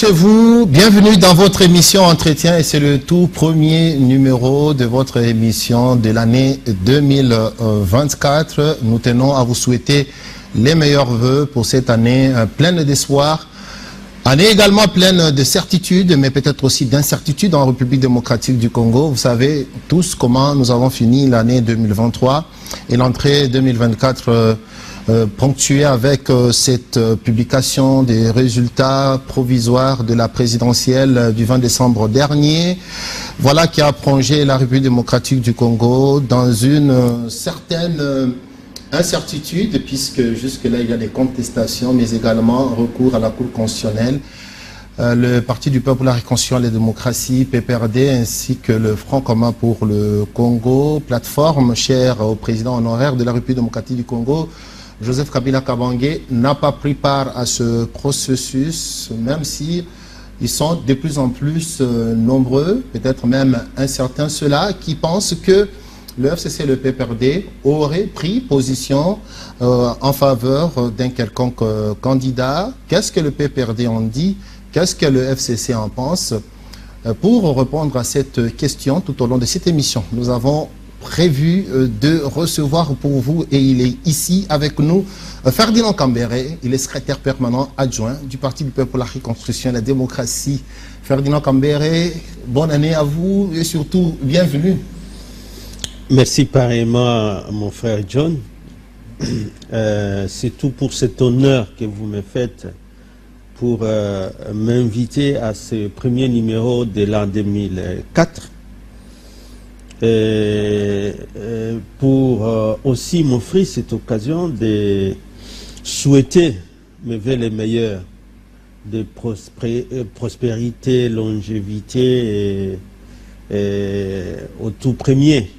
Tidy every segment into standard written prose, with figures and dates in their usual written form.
chez vous, bienvenue dans votre émission Entretien et c'est le tout premier numéro de votre émission de l'année 2024. Nous tenons à vous souhaiter les meilleurs vœux pour cette année pleine d'espoir, année également pleine de certitudes, mais peut-être aussi d'incertitudes en République démocratique du Congo. Vous savez tous comment nous avons fini l'année 2023 et l'entrée 2024 ponctuée avec cette publication des résultats provisoires de la présidentielle du 20 décembre dernier. Voilà qui a plongé la République démocratique du Congo dans une certaine incertitude, puisque jusque-là il y a des contestations, mais également recours à la Cour constitutionnelle. Le Parti du Peuple pour la Réconciliation et la Démocratie, PPRD, ainsi que le Front commun pour le Congo, plateforme chère au président honoraire de la République démocratique du Congo, Joseph Kabila Kabange, n'a pas pris part à ce processus, même si ils sont de plus en plus nombreux, peut-être même incertains, ceux-là qui pensent que le FCC et le PPRD auraient pris position en faveur d'un quelconque candidat. Qu'est-ce que le PPRD en dit? Qu'est-ce que le FCC en pense? Pour répondre à cette question tout au long de cette émission, nous avons prévu de recevoir pour vous, et il est ici avec nous, Ferdinand Kambere, il est secrétaire permanent adjoint du Parti du Peuple pour la Reconstruction et la Démocratie. Ferdinand Kambere, bonne année à vous et surtout bienvenue. Merci pareillement mon frère John. C'est tout pour cet honneur que vous me faites pour m'inviter à ce premier numéro de l'an 2004. Pour aussi m'offrir cette occasion de souhaiter mes vœux les meilleurs de prospérité, longévité et au tout premier.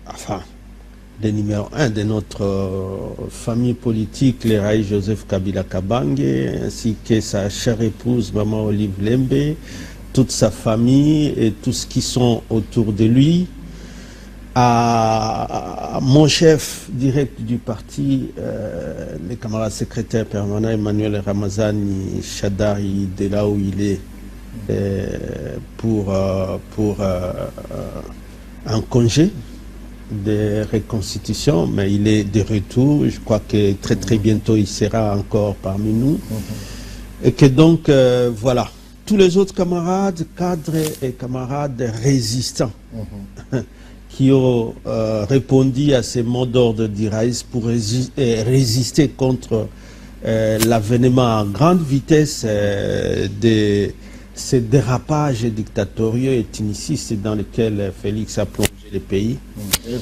Enfin, le numéro 1 de notre famille politique, le Raï Joseph Kabila Kabange, ainsi que sa chère épouse, Maman Olive Lembe, toute sa famille et tous ceux qui sont autour de lui, à mon chef direct du parti, le camarade secrétaire permanent Emmanuel Ramazani Chadari, de là où il est, pour un congé de reconstitution, mais il est de retour. Je crois que très très bientôt il sera encore parmi nous. Et que donc, voilà. Tous les autres camarades, cadres et camarades résistants qui ont répondu à ces mots d'ordre d'Iraïs pour résister contre l'avènement en grande vitesse de ces dérapages dictatoriaux et ethnicistes dans lesquels Félix a plongé le pays.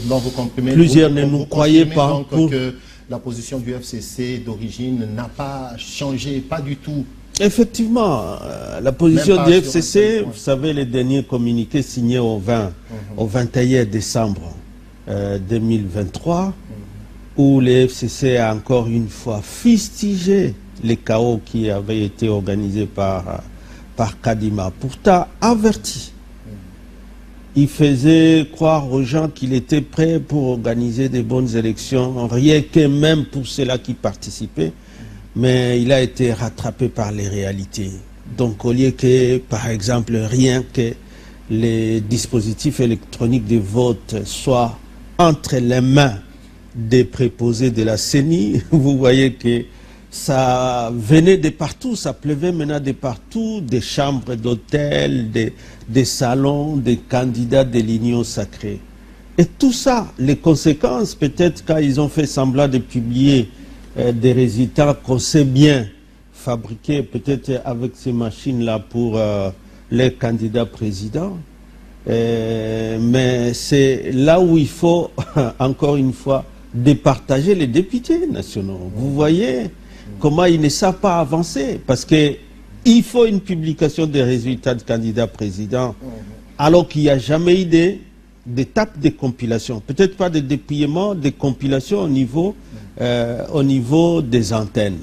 Donc, plusieurs ne nous croyaient pas. Que la position du FCC d'origine n'a pas changé, pas du tout. Effectivement, la position du FCC, vous savez, les derniers communiqués signés au 21 décembre 2023, où le FCC a encore une fois fustigé les chaos qui avaient été organisés par Kadima. Pourtant, averti, il faisait croire aux gens qu'il était prêt pour organiser des bonnes élections, rien que même pour ceux-là qui participaient. Mais il a été rattrapé par les réalités. Donc au lieu que, par exemple, rien que les dispositifs électroniques de vote soient entre les mains des préposés de la CENI, vous voyez que ça venait de partout, ça pleuvait maintenant de partout, des chambres d'hôtel, des salons, des candidats de l'Union sacrée. Et tout ça, les conséquences, peut-être quand ils ont fait semblant de publier des résultats qu'on sait bien fabriquer peut-être avec ces machines-là pour les candidats présidents. Mais c'est là où il faut, encore une fois, départager les députés nationaux. Vous voyez comment ils ne savent pas avancer, parce qu'il faut une publication des résultats de candidats présidents, alors qu'il n'y a jamais eu d'étape de compilation. Peut-être pas de dépouillement, de compilation au niveau des antennes.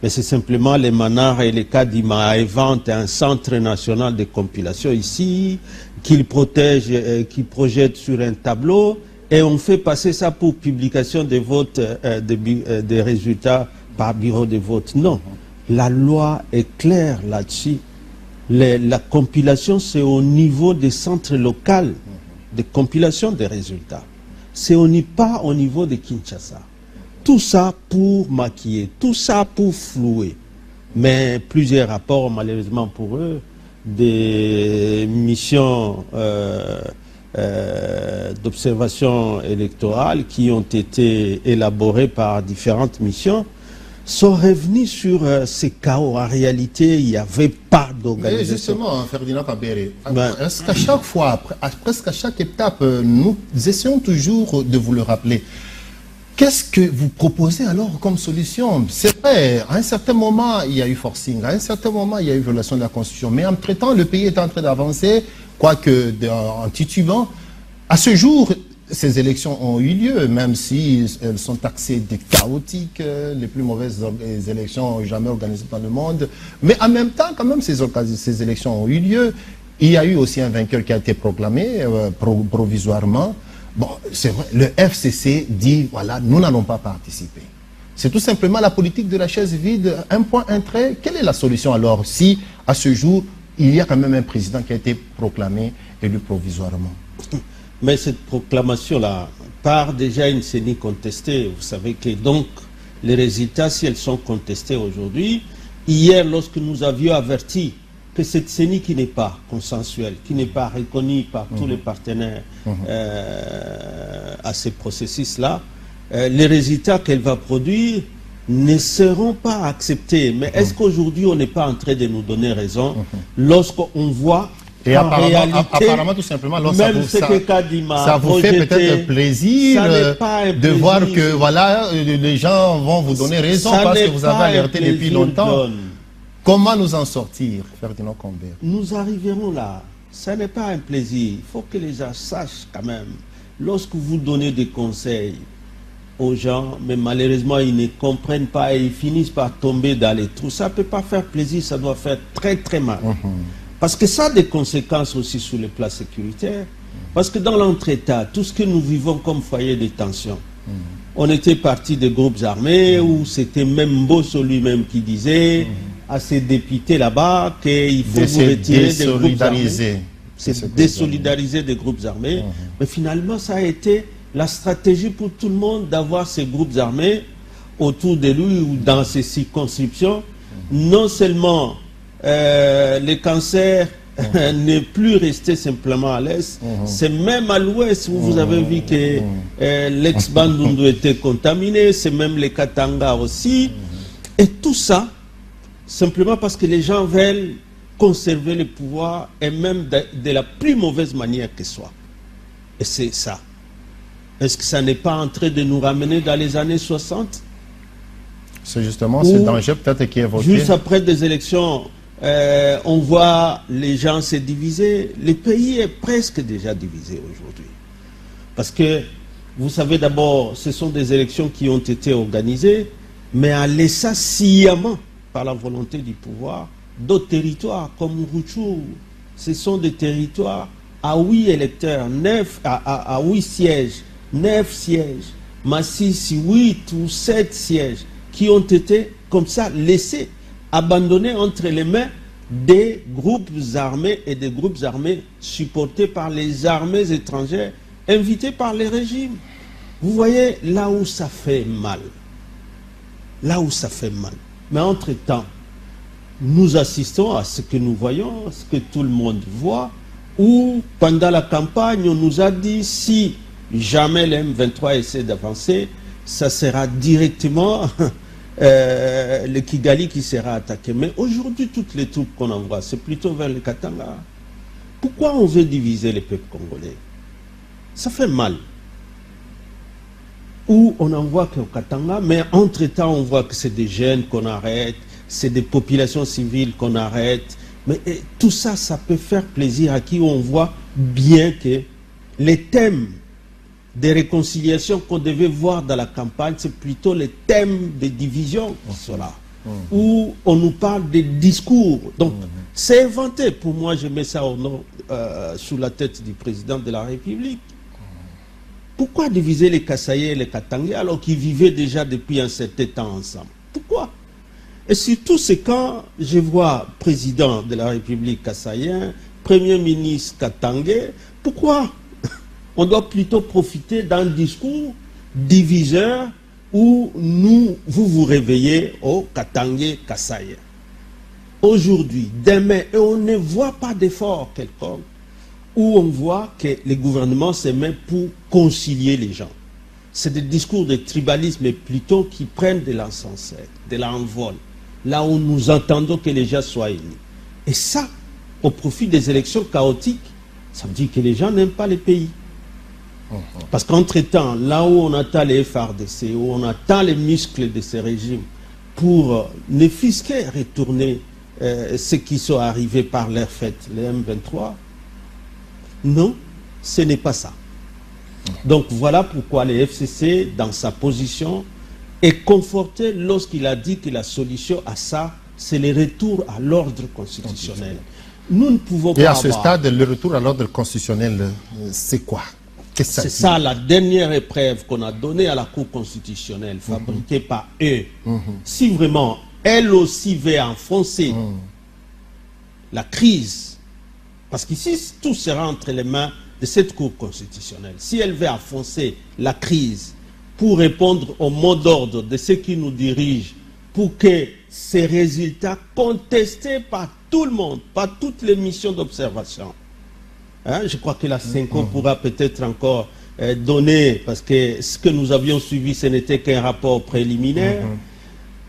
Mais c'est simplement les Manars et les Kadima inventent un centre national de compilation ici, qu'ils protègent, qui projette sur un tableau, et on fait passer ça pour publication des votes, des résultats par bureau de vote. Non. La loi est claire là-dessus. La compilation, c'est au niveau des centres locaux de compilation des résultats. C'est pas au niveau de Kinshasa. Tout ça pour maquiller, tout ça pour flouer. Mais plusieurs rapports, malheureusement pour eux, des missions d'observation électorale qui ont été élaborées par différentes missions, sont revenus sur ces chaos. En réalité, il n'y avait pas d'organisation. Justement, Ferdinand Kabéré, est-ce qu'à chaque fois, presque à chaque étape, nous essayons toujours de vous le rappeler. Qu'est-ce que vous proposez alors comme solution? C'est vrai, à un certain moment, il y a eu forcing, à un certain moment, il y a eu violation de la Constitution. Mais entre-temps, le pays est en train d'avancer, quoique en titubant. À ce jour, ces élections ont eu lieu, même si elles sont taxées de chaotiques, les plus mauvaises élections jamais organisées dans le monde. Mais en même temps, quand même, ces élections ont eu lieu. Il y a eu aussi un vainqueur qui a été proclamé provisoirement. Bon, c'est vrai, le FCC dit, voilà, nous n'allons pas participer. C'est tout simplement la politique de la chaise vide, un point, un trait. Quelle est la solution alors, si, à ce jour, il y a quand même un président qui a été proclamé, élu provisoirement? Mais cette proclamation-là part déjà une CENI contestée. Vous savez que donc, les résultats, si elles sont contestées aujourd'hui, hier, lorsque nous avions averti que cette CENI qui n'est pas consensuelle, qui n'est pas reconnue par tous les partenaires à ces processus-là, les résultats qu'elle va produire ne seront pas acceptés. Mais est-ce qu'aujourd'hui, on n'est pas en train de nous donner raison lorsqu'on voit et apparemment, tout simplement, alors, ça vous fait peut-être plaisir de voir que voilà, les gens vont vous donner raison parce que vous avez alerté depuis longtemps. Comment nous en sortir, Ferdinand Combert? Nous arriverons là. Ça n'est pas un plaisir. Il faut que les gens sachent quand même, lorsque vous donnez des conseils aux gens, mais malheureusement ils ne comprennent pas et ils finissent par tomber dans les trous. Ça ne peut pas faire plaisir, ça doit faire très très mal. Parce que ça a des conséquences aussi sur le plan sécuritaire. Parce que dans l'entre-État, tout ce que nous vivons comme foyer de tension, on était parti des groupes armés où c'était même Mbosso lui-même qui disait à ces députés là-bas qu'il faut vous retirer des groupes armés. C'est désolidariser des groupes armés. Mais finalement, ça a été la stratégie pour tout le monde d'avoir ces groupes armés autour de lui ou dans ces circonscriptions. Non seulement les cancers n'est plus resté simplement à l'est, c'est même à l'ouest où vous avez vu que l'ex-Bandundu était contaminé, c'est même les Katanga aussi. Et tout ça, simplement parce que les gens veulent conserver le pouvoir et même de la plus mauvaise manière que soit. Et c'est ça. Est-ce que ça n'est pas en train de nous ramener dans les années 60? C'est justement ce danger peut-être qui est évoqué. Juste après des élections, on voit les gens se diviser. Le pays est presque déjà divisé aujourd'hui. Parce que, vous savez d'abord, ce sont des élections qui ont été organisées, mais à laisser sciemment par la volonté du pouvoir, d'autres territoires comme Rutshuru. Ce sont des territoires à 8 électeurs, 9 à 8 sièges, 9 sièges, Massissi 8 ou 7 sièges, qui ont été comme ça laissés, abandonnés entre les mains des groupes armés et des groupes armés supportés par les armées étrangères, invités par les régimes. Vous voyez là où ça fait mal. Là où ça fait mal. Mais entre-temps, nous assistons à ce que nous voyons, ce que tout le monde voit, où pendant la campagne, on nous a dit si jamais le M23 essaie d'avancer, ça sera directement le Kigali qui sera attaqué. Mais aujourd'hui, toutes les troupes qu'on envoie, c'est plutôt vers le Katanga. Pourquoi on veut diviser les peuples congolais? Ça fait mal. Où on envoie qu'au Katanga, mais entre-temps, on voit que c'est des jeunes qu'on arrête, c'est des populations civiles qu'on arrête. Mais tout ça, ça peut faire plaisir à qui on voit bien que les thèmes des réconciliations qu'on devait voir dans la campagne, c'est plutôt les thèmes de division qui sont là, où on nous parle des discours. Donc, c'est inventé. Pour moi, je mets ça au nom, sous la tête du président de la République. Pourquoi diviser les Kasaïs et les Katangais alors qu'ils vivaient déjà depuis un certain temps ensemble? Pourquoi? Et surtout, c'est quand je vois président de la République Kassaïen, Premier ministre Katangé, pourquoi on doit plutôt profiter d'un discours diviseur où vous vous réveillez au Katangé Kassaïen. Aujourd'hui, demain, et on ne voit pas d'effort quelconque, où on voit que le gouvernement se met pour concilier les gens. C'est des discours de tribalisme plutôt qui prennent de l'encens, de l'envol, là où nous entendons que les gens soient unis. Et ça, au profit des élections chaotiques, ça veut dire que les gens n'aiment pas le pays. Parce qu'entre-temps, là où on attend les FARDC, où on attend les muscles de ces régimes pour ne fût-ce que retourner ceux qui sont arrivés par leur fête, les M23, non, ce n'est pas ça. Donc voilà pourquoi le FCC, dans sa position, est conforté lorsqu'il a dit que la solution à ça, c'est le retour à l'ordre constitutionnel. Nous ne pouvons pas Et à ce stade, le retour à l'ordre constitutionnel, c'est quoi? C'est ça la dernière épreuve qu'on a donnée à la Cour constitutionnelle, fabriquée par eux. Si vraiment elle aussi veut enfoncer la crise, parce qu'ici tout sera entre les mains de cette Cour constitutionnelle, si elle veut enfoncer la crise pour répondre au mot d'ordre de ceux qui nous dirigent, pour que ces résultats contestés par tout le monde, par toutes les missions d'observation, hein, je crois que la CENCO pourra peut-être encore donner, parce que ce que nous avions suivi, ce n'était qu'un rapport préliminaire.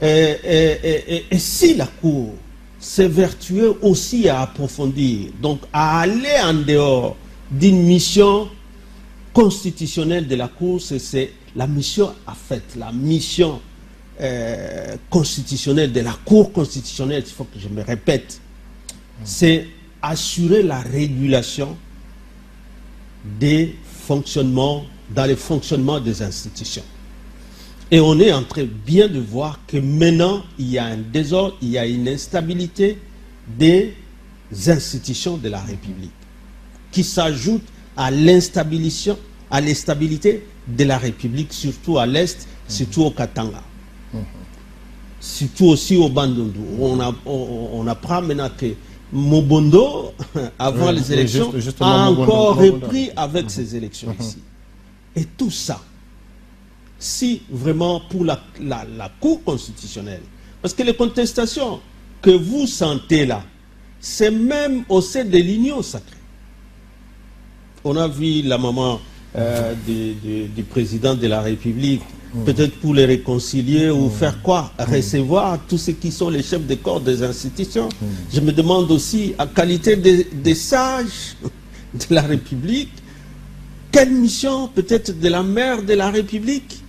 Et si la Cour s'évertuait aussi à approfondir, donc à aller en dehors d'une mission constitutionnelle de la Cour, c'est la mission à fait, la mission constitutionnelle de la Cour constitutionnelle, il faut que je me répète, c'est assurer la régulation des fonctionnements, dans le fonctionnement des institutions. Et on est en train bien de voir que maintenant, il y a un désordre, il y a une instabilité des institutions de la République qui s'ajoute à l'instabilité de la République, surtout à l'Est, surtout au Katanga. Surtout aussi au Bandundu. On apprend maintenant que Mobondo, avant les élections, a encore repris avec ces élections ici. Et tout ça, si vraiment pour la Cour constitutionnelle, parce que les contestations que vous sentez là, c'est même au sein de l'Union sacrée. On a vu la maman du président de la République, peut-être pour les réconcilier ou faire quoi? Recevoir tous ceux qui sont les chefs de corps des institutions. Je me demande aussi, à qualité des sages de la République, quelle mission peut-être de la mère de la République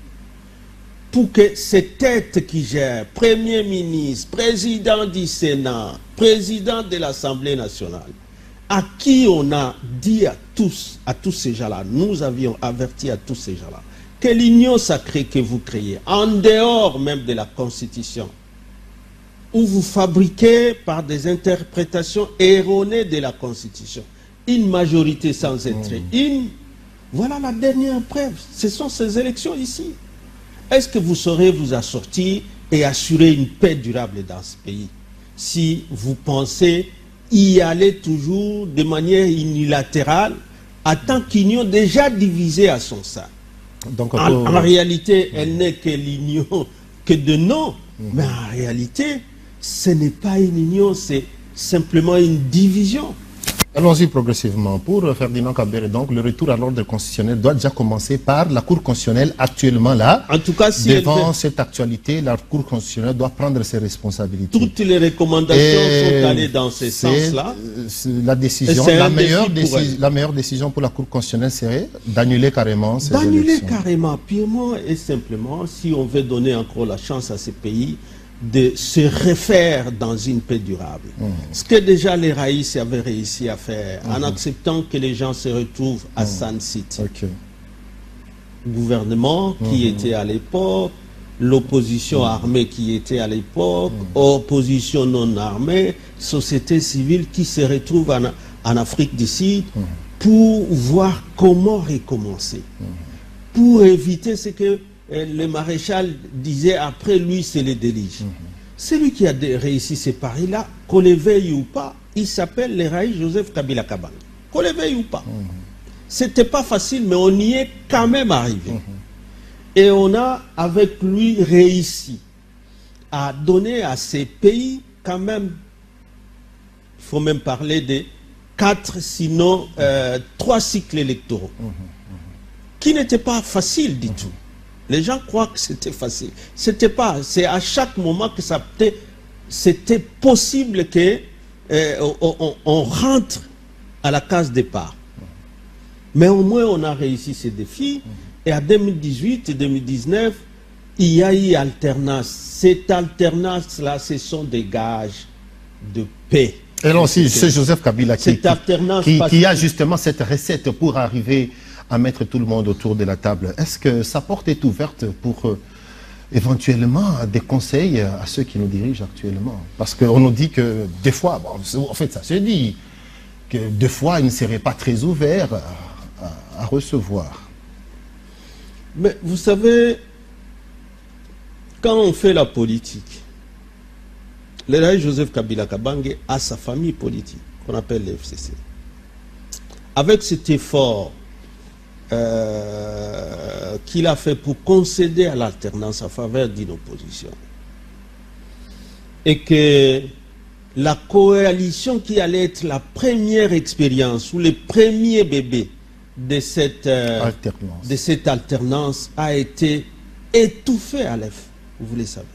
pour que ces têtes qui gèrent, Premier ministre, président du Sénat, président de l'Assemblée nationale, à qui on a dit à tous ces gens-là, nous avions averti à tous ces gens-là, que l'union sacrée que vous créez, en dehors même de la Constitution, où vous fabriquez par des interprétations erronées de la Constitution, une majorité sans être une, voilà la dernière preuve, ce sont ces élections ici. Est-ce que vous saurez vous assortir et assurer une paix durable dans ce pays si vous pensez y aller toujours de manière unilatérale en tant qu'union déjà divisée à son sein? Donc, en réalité, elle n'est que l'union que de nom, mais en réalité, ce n'est pas une union, c'est simplement une division. Allons-y progressivement. Pour Ferdinand Kambere, donc, le retour à l'ordre constitutionnel doit déjà commencer par la Cour constitutionnelle actuellement là. En tout cas, si devant cette actualité, la Cour constitutionnelle doit prendre ses responsabilités. Toutes les recommandations sont allées dans ce sens-là. La décision, la meilleure décision pour la Cour constitutionnelle serait d'annuler carrément ces élections. D'annuler carrément, purement et simplement, si on veut donner encore la chance à ces pays de se refaire dans une paix durable. Ce que déjà les Raïs avaient réussi à faire en acceptant que les gens se retrouvent à Sun City. Gouvernement qui était à l'époque, l'opposition armée qui était à l'époque, opposition non armée, société civile qui se retrouve en Afrique du Sud pour voir comment recommencer. Pour éviter ce que le maréchal disait après lui, c'est le déluge. celui qui a réussi ces paris-là, qu'on les veuille ou pas, il s'appelle Laurent Joseph Kabila Kabange. Qu'on les veuille ou pas. C'était pas facile, mais on y est quand même arrivé. Et on a, avec lui, réussi à donner à ces pays, quand même, il faut même parler de 4, sinon 3 cycles électoraux, qui n'étaient pas faciles du tout. Les gens croient que c'était facile. C'était pas. C'est à chaque moment que c'était possible que on rentre à la case départ. Mais au moins, on a réussi ces défis. Et à 2018 et 2019, il y a eu alternance. Cette alternance-là, ce sont des gages de paix. Et là aussi, c'est Joseph Kabila qui a justement cette recette pour arriver à mettre tout le monde autour de la table. Est-ce que sa porte est ouverte pour éventuellement des conseils à ceux qui nous dirigent actuellement? Parce qu'on nous dit que des fois, bon, en fait ça se dit, que des fois ils ne seraient pas très ouverts à recevoir. Mais vous savez, quand on fait la politique, Laurent Joseph Kabila Kabange a sa famille politique, qu'on appelle le FCC. Avec cet effort qu'il a fait pour concéder à l'alternance en faveur d'une opposition, et que la coalition qui allait être la première expérience ou le premier bébé de cette alternance a été étouffée à l'EF, vous le savez.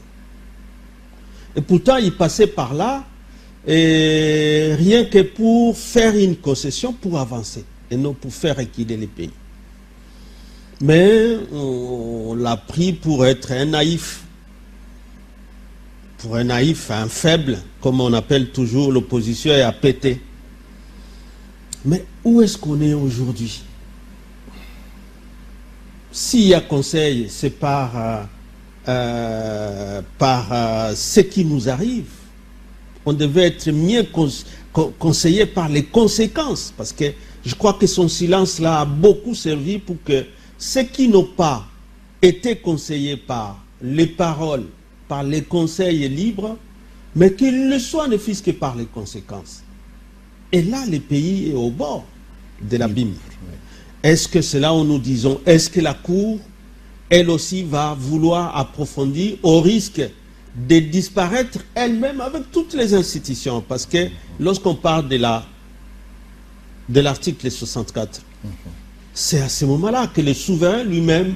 Et pourtant, il passait par là, et rien que pour faire une concession pour avancer, et non pour faire reculer les pays. Mais on l'a pris pour être un naïf. Pour un naïf, un faible, comme on appelle toujours l'opposition, et à péter. Mais où est-ce qu'on est aujourd'hui? S'il y a conseil, c'est par ce qui nous arrive. On devait être mieux conseillé par les conséquences, parce que je crois que son silence-là a beaucoup servi pour que ceux qui n'ont pas été conseillés par les paroles, par les conseils libres, mais qu'ils le soient ne fût-ce que par les conséquences. Et là, le pays est au bord de l'abîme. Est-ce que c'est là où nous disons, est-ce que la Cour, elle aussi, va vouloir approfondir au risque de disparaître elle-même avec toutes les institutions? Parce que lorsqu'on parle de l'article 64, c'est à ce moment-là que le souverain lui-même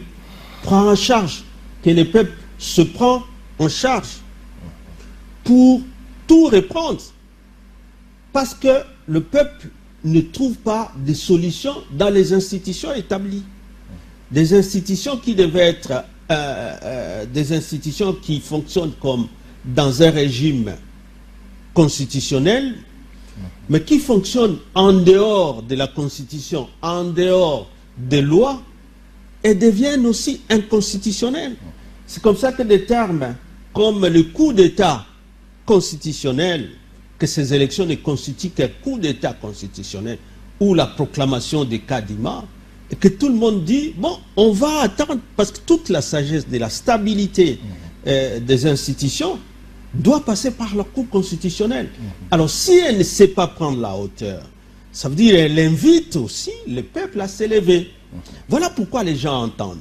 prend en charge, que le peuple se prend en charge pour tout reprendre. Parce que le peuple ne trouve pas de solution dans les institutions établies. Des institutions qui devaient être des institutions qui fonctionnent comme dans un régime constitutionnel, mais qui fonctionnent en dehors de la Constitution, en dehors des lois, et deviennent aussi inconstitutionnelles. C'est comme ça que des termes comme le coup d'État constitutionnel, que ces élections ne constituent qu'un coup d'État constitutionnel, ou la proclamation des Kadima, et que tout le monde dit, bon, on va attendre, parce que toute la sagesse de la stabilité des institutions doit passer par la Cour constitutionnelle. Alors, si elle ne sait pas prendre la hauteur, ça veut dire qu'elle invite aussi le peuple à s'élever. Voilà pourquoi les gens entendent.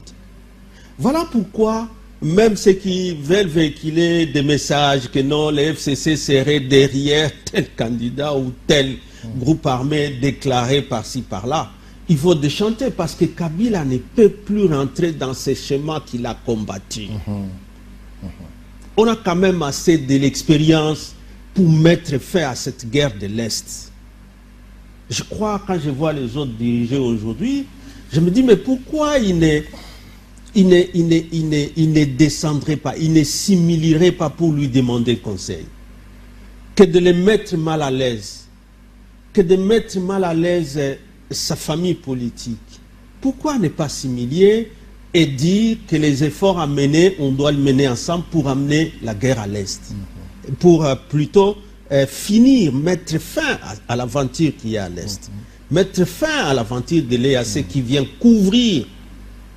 Voilà pourquoi même ceux qui veulent véhiculer des messages que non, les FCC seraient derrière tel candidat ou tel groupe armé déclaré par-ci, par-là, il faut déchanter parce que Kabila ne peut plus rentrer dans ces schémas qu'il a combattus. On a quand même assez de l'expérience pour mettre fin à cette guerre de l'Est. Je crois, quand je vois les autres diriger aujourd'hui, je me dis, mais pourquoi il ne descendrait pas, il ne s'humilierait pas pour lui demander conseil? Que de les mettre mal à l'aise, que de mettre mal à l'aise sa famille politique. Pourquoi ne pas s'humilier et dire que les efforts à mener, on doit les mener ensemble pour amener la guerre à l'Est? Pour plutôt finir, mettre fin à l'aventure qu'il y a à l'Est. Mettre fin à l'aventure de l'EAC qui vient couvrir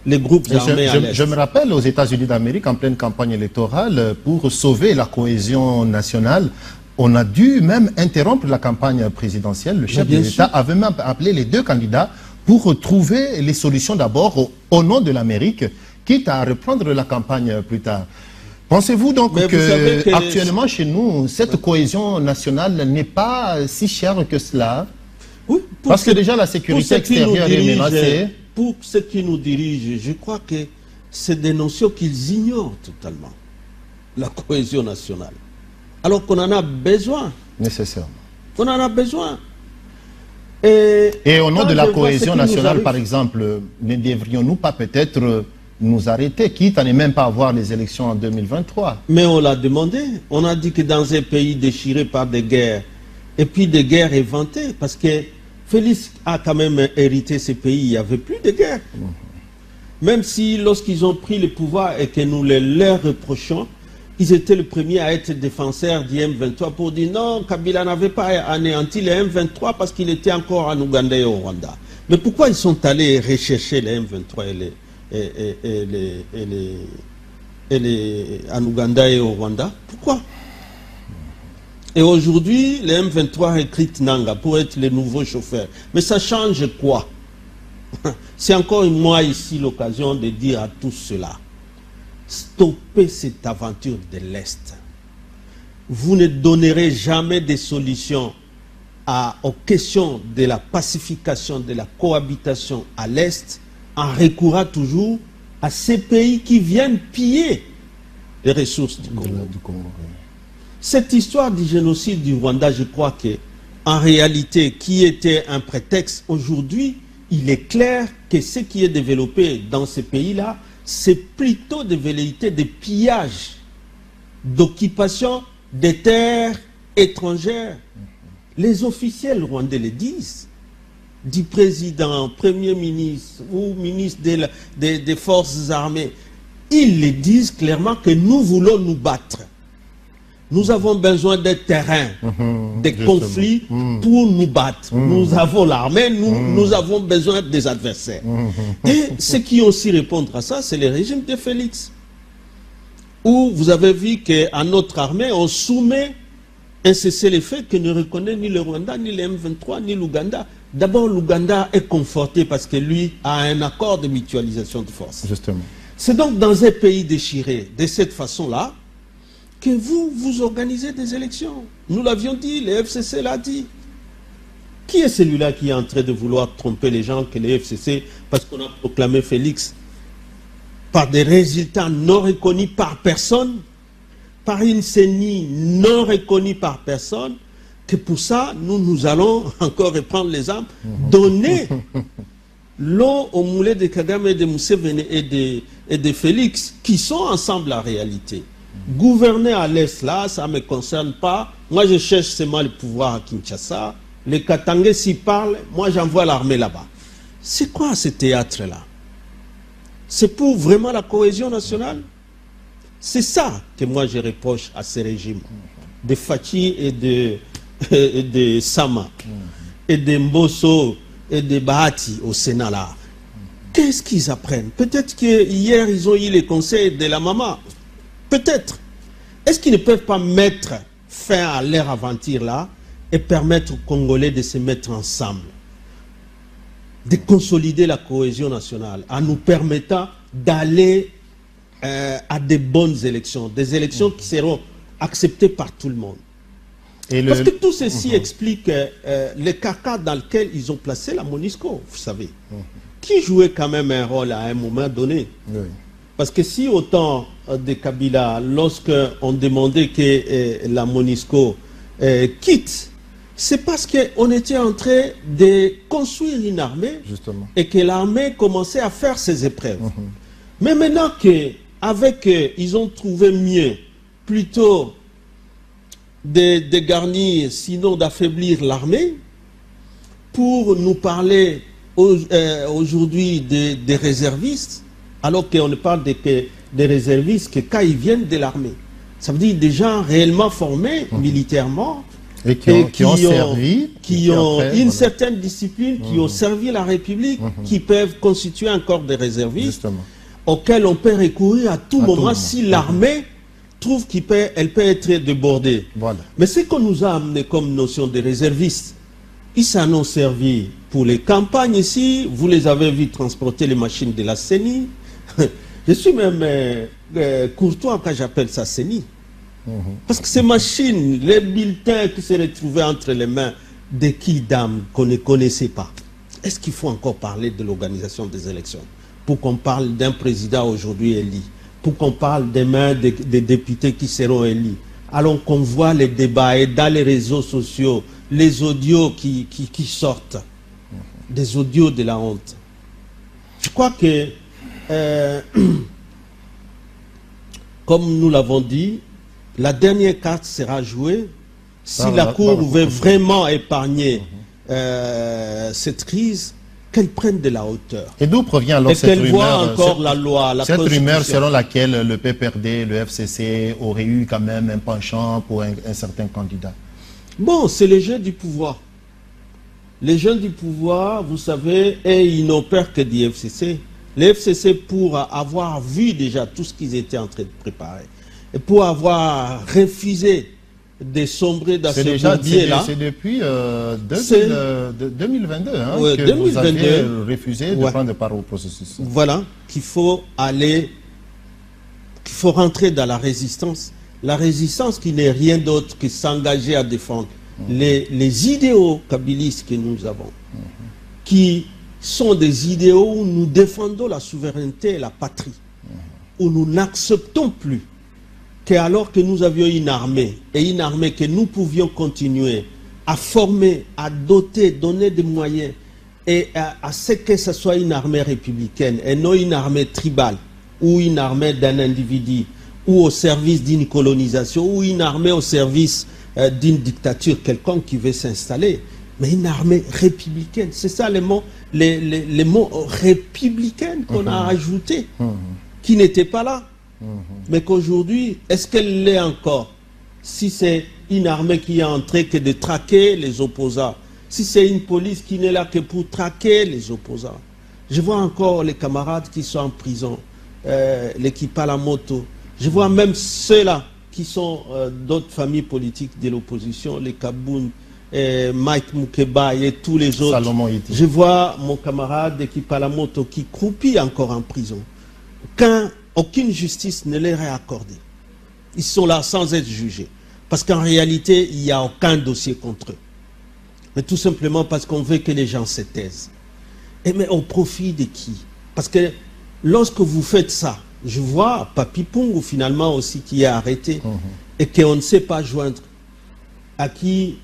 les groupes armés à l'Est. Je me rappelle aux États-Unis d'Amérique, en pleine campagne électorale, pour sauver la cohésion nationale, on a dû même interrompre la campagne présidentielle. Le chef de l'État avait même appelé les deux candidats pour trouver les solutions d'abord au nom de l'Amérique, quitte à reprendre la campagne plus tard. Pensez-vous donc que actuellement chez nous, cette cohésion nationale n'est pas si chère que cela? Oui, parce que déjà la sécurité extérieure est menacée. Pour ceux qui nous dirigent, je crois que c'est des notions qu'ils ignorent totalement. La cohésion nationale. Alors qu'on en a besoin. Nécessairement. On en a besoin. Et au nom de la cohésion nationale, par exemple, ne devrions-nous pas peut-être nous arrêter, quitte à ne même pas avoir les élections en 2023? Mais on l'a demandé. On a dit que dans un pays déchiré par des guerres, et puis des guerres éventées, parce que Félix a quand même hérité ces pays, il n'y avait plus de guerre. Même si lorsqu'ils ont pris le pouvoir et que nous leur reprochons, ils étaient les premiers à être défenseurs du M23 pour dire non, Kabila n'avait pas anéanti le M23 parce qu'il était encore en Ouganda et au Rwanda. Mais pourquoi ils sont allés rechercher le M23 en Ouganda et au Rwanda? Pourquoi? Et aujourd'hui, le M23 recrute Nanga pour être le nouveau chauffeur. Mais ça change quoi? C'est encore moi ici l'occasion de dire à tous cela. Stoppez cette aventure de l'Est. Vous ne donnerez jamais des solutions aux questions de la pacification, de la cohabitation à l'Est en recourant toujours à ces pays qui viennent piller les ressources du Congo. Cette histoire du génocide du Rwanda, je crois que, en réalité, qui était un prétexte, aujourd'hui, il est clair que ce qui est développé dans ces pays-là, c'est plutôt des velléités de pillage, d'occupation des terres étrangères. Les officiels rwandais le disent, du président, premier ministre ou ministre des forces armées, ils le disent clairement que nous voulons nous battre. Nous avons besoin de terrains, des conflits pour nous battre. Nous avons l'armée, nous avons besoin des adversaires. Et ceux qui aussi répondent à ça, c'est le régime de Félix. Où vous avez vu qu'à notre armée, on soumet un cessez-le-feu que ne reconnaît ni le Rwanda, ni le M23, ni l'Ouganda. D'abord, l'Ouganda est conforté parce que lui a un accord de mutualisation de force. Justement. C'est donc dans un pays déchiré, de cette façon-là, que vous organisez des élections. Nous l'avions dit, le FCC l'a dit. Qui est celui-là qui est en train de vouloir tromper les gens que le FCC, parce qu'on a proclamé Félix, par des résultats non reconnus par personne, par une CENI non reconnue par personne, que pour ça, nous allons encore reprendre les armes, donner l'eau au moulet de Kagame et de Museveni et de Félix, qui sont ensemble en réalité. Gouverner à l'Est, là, ça ne me concerne pas. Moi, je cherche seulement le pouvoir à Kinshasa. Les Katangais s'y parlent. Moi, j'envoie l'armée là-bas. C'est quoi ce théâtre-là? C'est pour vraiment la cohésion nationale? C'est ça que moi, je reproche à ces régimes de Fachi et de Sama et de Mbosso et de Bahati au Sénat, là. Qu'est-ce qu'ils apprennent? Peut-être qu'hier, ils ont eu les conseils de la maman. Peut-être. Est-ce qu'ils ne peuvent pas mettre fin à leur aventure là et permettre aux Congolais de se mettre ensemble, de consolider la cohésion nationale en nous permettant d'aller à des bonnes élections, des élections qui seront acceptées par tout le monde? Parce que tout ceci explique le caca dans lequel ils ont placé la MONUSCO, vous savez, qui jouait quand même un rôle à un moment donné. Oui. Parce que si au temps de Kabila, lorsqu'on demandait que la MONUSCO quitte, c'est parce qu'on était en train de construire une armée. Justement. Et que l'armée commençait à faire ses épreuves. Mais maintenant qu'avec ils ont trouvé mieux, plutôt de garnir, sinon d'affaiblir l'armée, pour nous parler aujourd'hui des réservistes, alors qu'on ne parle des réservistes que quand ils viennent de l'armée. Ça veut dire des gens réellement formés militairement Et qui ont servi. Qui ont une certaine discipline, qui ont servi la République, qui peuvent constituer encore des réservistes, auxquels on peut recourir à tout moment si l'armée trouve qu'elle peut être débordée. Voilà. Mais ce qu'on nous a amené comme notion de réservistes, ils s'en ont servi pour les campagnes ici. Vous les avez vus transporter les machines de la CENI. Je suis même courtois quand j'appelle ça CENI. Parce que ces machines, les bulletins qui se retrouvaient entre les mains de qui dames qu'on ne connaissait pas. Est-ce qu'il faut encore parler de l'organisation des élections pour qu'on parle d'un président aujourd'hui élu, pour qu'on parle demain des députés qui seront élus, alors qu'on voit les débats et dans les réseaux sociaux, les audios qui sortent, des audios de la honte. Je crois que, comme nous l'avons dit, la dernière carte sera jouée si la Cour veut vraiment épargner cette crise, qu'elle prenne de la hauteur. Et d'où provient alors cette rumeur? Et qu'elle voit encore la loi, la Cette rumeur selon laquelle le PPRD, le FCC aurait eu quand même un penchant pour un certain candidat. Bon, c'est les jeux du pouvoir. Les jeunes du pouvoir, vous savez, ils n'ont peur que du FCC. Le FCC, pour avoir vu déjà tout ce qu'ils étaient en train de préparer, et pour avoir refusé de sombrer dans ce bourbier-là. C'est depuis 2022 que 2022, vous avez refusé de prendre part au processus. Voilà, qu'il faut rentrer dans la résistance. La résistance qui n'est rien d'autre que s'engager à défendre les idéaux kabylistes que nous avons, qui sont des idéaux où nous défendons la souveraineté et la patrie, où nous n'acceptons plus qu'alors que nous avions une armée, et une armée que nous pouvions continuer à former, à doter, donner des moyens, et à ce que ce soit une armée républicaine, et non une armée tribale, ou une armée d'un individu, ou au service d'une colonisation, ou une armée au service d'une dictature quelconque qui veut s'installer, mais une armée républicaine. C'est ça les mots républicains qu'on a ajoutés, qui n'étaient pas là. Mais qu'aujourd'hui, est-ce qu'elle l'est encore? Si c'est une armée qui est entrée que de traquer les opposants, si c'est une police qui n'est là que pour traquer les opposants. Je vois encore les camarades qui sont en prison, l'équipe à la moto. Je vois même ceux-là qui sont d'autres familles politiques de l'opposition, les Kaboun, Mike Moukeba et tous les autres. Je vois mon camarade d'équipe à la moto qui croupit encore en prison. Quand aucune justice ne leur est accordée. Ils sont là sans être jugés. Parce qu'en réalité, il n'y a aucun dossier contre eux. Mais tout simplement parce qu'on veut que les gens se taisent. Et mais au profit de qui? Parce que lorsque vous faites ça, je vois Papi Pungu finalement aussi qui est arrêté et qu'on ne sait pas joindre. À qui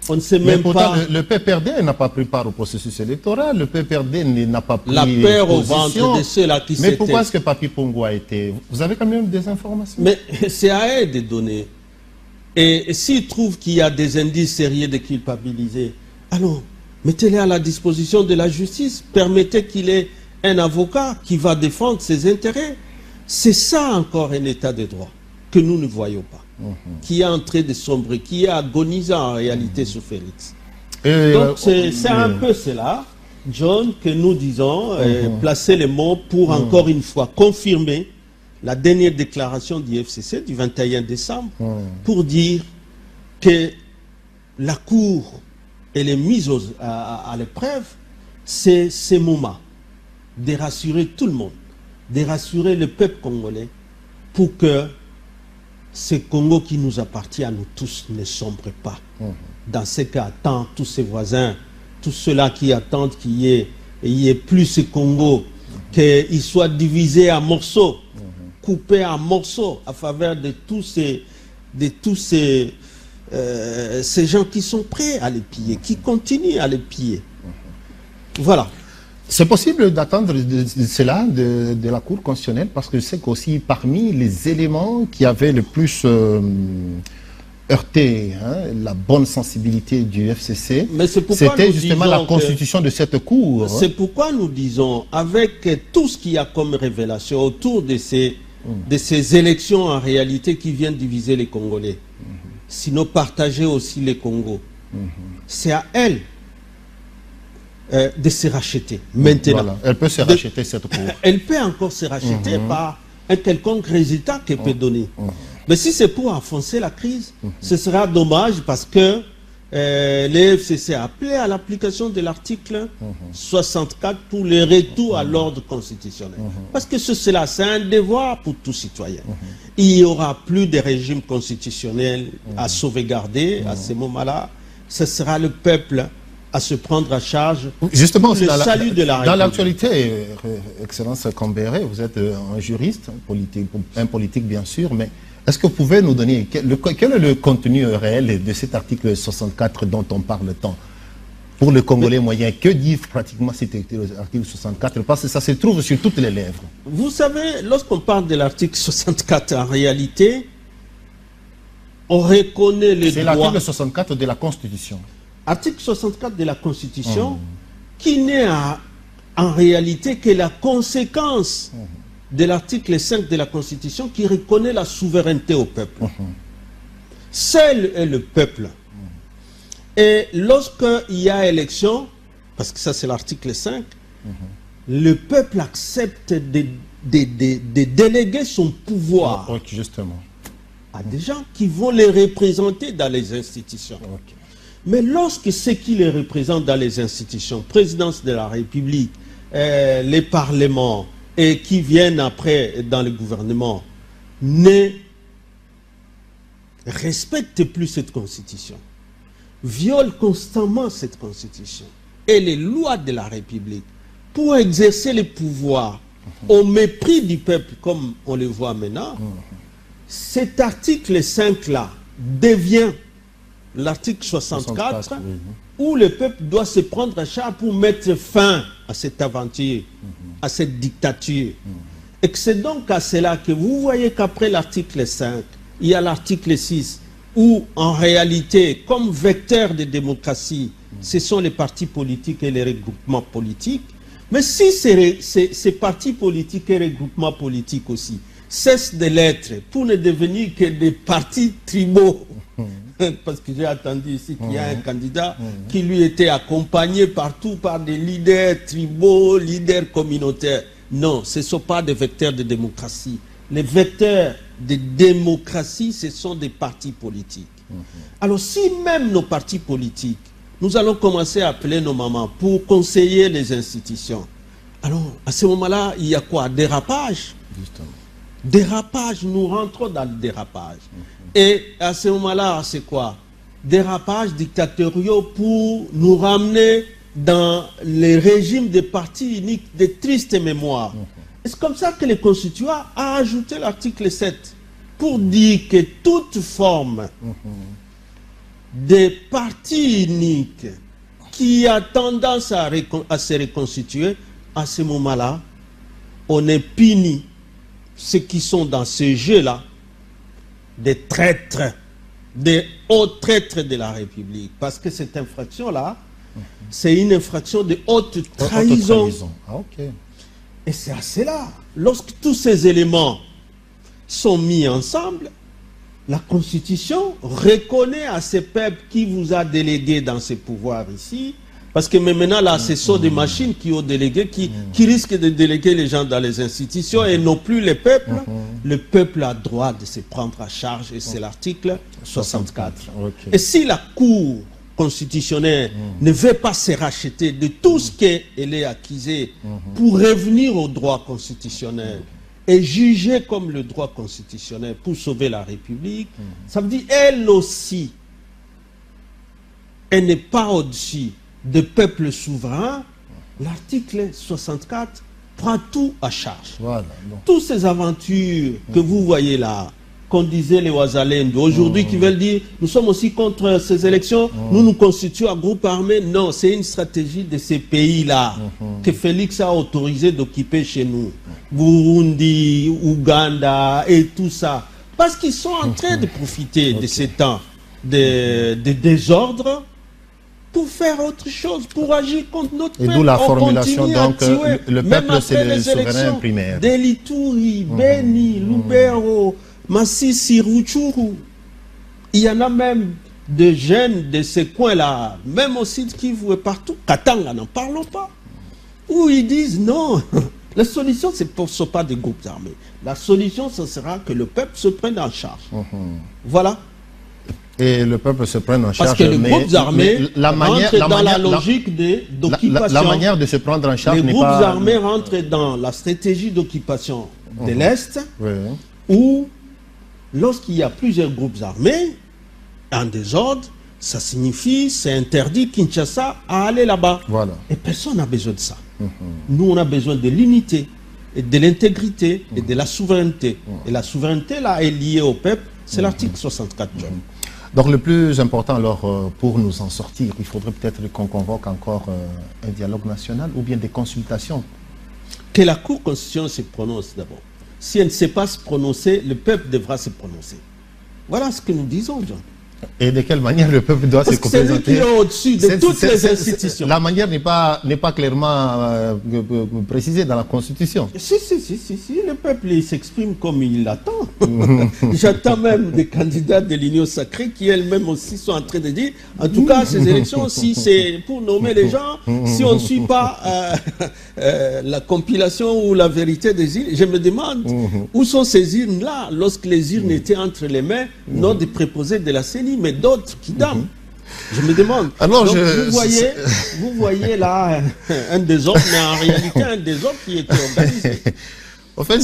on ne sait même pourtant, pas. Le PPRD n'a pas pris part au processus électoral. Le PPRD n'a pas pris la peur au ventre de ceux-là qui Mais pourquoi est-ce que Papi Pungu a été... Vous avez quand même des informations? Mais c'est à eux de donner. Et s'ils trouvent qu'il y a des indices sérieux de culpabiliser, alors mettez-les à la disposition de la justice. Permettez qu'il ait un avocat qui va défendre ses intérêts. C'est ça encore un état de droit que nous ne voyons pas. Qui est en train de sombrer, qui est agonisant en réalité sur Félix. Donc c'est un peu cela, John, que nous disons, placer les mots pour encore une fois confirmer la dernière déclaration du FCC du 21 décembre pour dire que la Cour elle est mise à l'épreuve, c'est ce moment de rassurer tout le monde, de rassurer le peuple congolais pour que ce Congo qui nous appartient à nous tous ne sombre pas dans ce qu'attendent tous ses voisins, tous ceux-là qui attendent qu'il y ait plus ce Congo, qu'il soit divisé en morceaux, coupé en morceaux à faveur de tous ces gens qui sont prêts à les piller, qui continuent à les piller. Voilà. C'est possible d'attendre cela de la Cour constitutionnelle, parce que je sais qu'aussi parmi les éléments qui avaient le plus heurté la bonne sensibilité du FCC, c'était justement la constitution de cette Cour. C'est pourquoi nous disons, avec tout ce qu'il y a comme révélation autour de ces élections en réalité qui viennent diviser les Congolais, sinon partager aussi les Congos. C'est à elle de se racheter maintenant. Voilà. Elle peut se racheter cette cour. Elle peut encore se racheter par un quelconque résultat qu'elle peut donner. Mais si c'est pour enfoncer la crise, ce sera dommage parce que les FCC a appelé à l'application de l'article 64 pour le retour à l'ordre constitutionnel. Parce que c'est un devoir pour tout citoyen. Il n'y aura plus de régime constitutionnel à sauvegarder à ce moment-là. Ce sera le peuple à se prendre à charge. Justement, le salut de la République. Dans l'actualité, Excellence Cambéré, vous êtes un juriste, un politique bien sûr, mais est-ce que vous pouvez nous donner quel est le contenu réel de cet article 64 dont on parle tant? Pour le Congolais moyen, que dit pratiquement cet article 64? Parce que ça se trouve sur toutes les lèvres. Vous savez, lorsqu'on parle de l'article 64, en réalité, on reconnaît les droits... C'est l'article 64 de la Constitution. Article 64 de la Constitution, qui n'est en réalité que la conséquence de l'article 5 de la Constitution qui reconnaît la souveraineté au peuple. Seul est le peuple. Et lorsqu'il y a élection, parce que ça c'est l'article 5, le peuple accepte de déléguer son pouvoir justement à des gens qui vont les représenter dans les institutions. Mais lorsque ceux qui les représentent dans les institutions, présidence de la République, les parlements, et qui viennent après dans le gouvernement, ne respectent plus cette constitution, violent constamment cette constitution et les lois de la République pour exercer le pouvoir au mépris du peuple, comme on le voit maintenant, cet article 5-là devient l'article 64, où le peuple doit se prendre à charge pour mettre fin à cette aventure, à cette dictature. Et que c'est donc à cela que vous voyez qu'après l'article 5, il y a l'article 6, où en réalité, comme vecteur de démocratie, ce sont les partis politiques et les regroupements politiques. Mais si ces partis politiques et regroupements politiques aussi cessent de l'être pour ne devenir que des partis tribaux, parce que j'ai entendu ici qu'il y a un candidat qui lui était accompagné partout par des leaders tribaux, leaders communautaires. Non, ce ne sont pas des vecteurs de démocratie. Les vecteurs de démocratie, ce sont des partis politiques. Alors si même nos partis politiques, nous allons commencer à appeler nos mamans pour conseiller les institutions, alors à ce moment-là, il y a quoi? Dérapage. Justement. Dérapage, nous rentrons dans le dérapage. Et à ce moment-là, c'est quoi? Dérapages dictatoriaux pour nous ramener dans les régimes de partis uniques de triste mémoire. C'est comme ça que le Constituant a ajouté l'article 7 pour dire que toute forme de parti unique qui a tendance à se reconstituer, à ce moment-là, on est puni ceux qui sont dans ce jeu-là, des traîtres, des hauts traîtres de la République. Parce que cette infraction-là, c'est une infraction de haute trahison. Et c'est à cela, lorsque tous ces éléments sont mis ensemble, la Constitution reconnaît à ce peuple qui vous a délégué dans ses pouvoirs ici, parce que maintenant là, ce sont des machines qui ont délégué, qui risquent de déléguer les gens dans les institutions et non plus les peuples. Le peuple a droit de se prendre à charge et c'est l'article 64. Et si la Cour constitutionnelle ne veut pas se racheter de tout ce qu'elle est accusée pour revenir au droit constitutionnel et juger comme le droit constitutionnel pour sauver la République, ça veut dire elle aussi, elle n'est pas au-dessus de peuples souverains. L'article 64 prend tout à charge. Voilà, toutes ces aventures que vous voyez là, qu'on disait les Ouazalendo, aujourd'hui qui veulent dire nous sommes aussi contre ces élections, nous nous constituons un groupe armé. Non, c'est une stratégie de ces pays-là que Félix a autorisé d'occuper chez nous. Burundi, Ouganda et tout ça. Parce qu'ils sont en train de profiter de ces temps de désordre pour faire autre chose, pour agir contre notre peuple. Et d'où la formulation, donc, le peuple, c'est le souverain primaire. Delituri, Beni, Lubero, Massissi, Ruchuru. Il y en a même des jeunes de ces coins-là, même au Sud Kivu et partout, Katanga, n'en parlons pas, où ils disent non, la solution, ce ne sont pas des groupes armés. La solution, ce sera que le peuple se prenne en charge. Voilà. Et le peuple se prenne en charge. Parce que les groupes armés rentrent dans la logique d'occupation. La manière de se prendre en charge n'est pas... Les groupes armés rentrent dans la stratégie d'occupation de l'Est, où, lorsqu'il y a plusieurs groupes armés, en désordre, ça signifie, c'est interdit Kinshasa à aller là-bas. Voilà. Et personne n'a besoin de ça. Nous, on a besoin de l'unité, et de l'intégrité, et de la souveraineté. Et la souveraineté, là, est liée au peuple. C'est l'article 64. Donc le plus important, alors, pour nous en sortir, il faudrait peut-être qu'on convoque encore un dialogue national ou bien des consultations. Que la Cour constitutionnelle se prononce d'abord. Si elle ne sait pas se prononcer, le peuple devra se prononcer. Voilà ce que nous disons, John. Et de quelle manière le peuple doit se représenter? C'est lui qui est au-dessus de toutes les institutions. La manière n'est pas clairement précisée dans la Constitution. Si, le peuple s'exprime comme il l'attend. J'attends même des candidats de l'Union sacrée qui elles-mêmes aussi sont en train de dire, en tout cas, ces élections, si c'est pour nommer les gens, si on ne suit pas la compilation ou la vérité des urnes, je me demande où sont ces urnes-là lorsque les urnes étaient entre les mains, non des préposés de la CENI, mais d'autres qui dament. Je me demande. Alors, donc, vous voyez là un désordre, mais en réalité un désordre qui était organisé. En fait,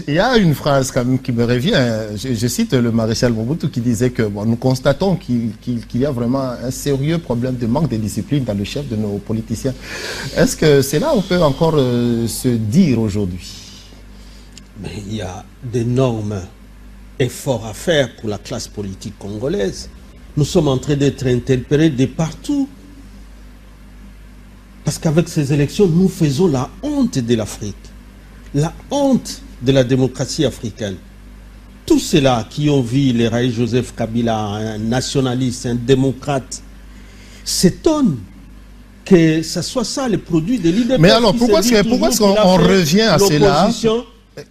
il y a une phrase quand même qui me revient. Je cite le maréchal Mobutu qui disait que bon, nous constatons qu'il y a vraiment un sérieux problème de manque de discipline dans le chef de nos politiciens. Est-ce que c'est là où on peut encore se dire aujourd'hui? Mais il y a d'énormes efforts à faire pour la classe politique congolaise. Nous sommes en train d'être interpellés de partout. Parce qu'avec ces élections, nous faisons la honte de l'Afrique. La honte de la démocratie africaine. Tous ceux-là qui ont vu le Raï Joseph Kabila, un nationaliste, un démocrate, s'étonnent que ce soit ça le produit des leaders. Mais alors, pourquoi est-ce qu'on revient à cela?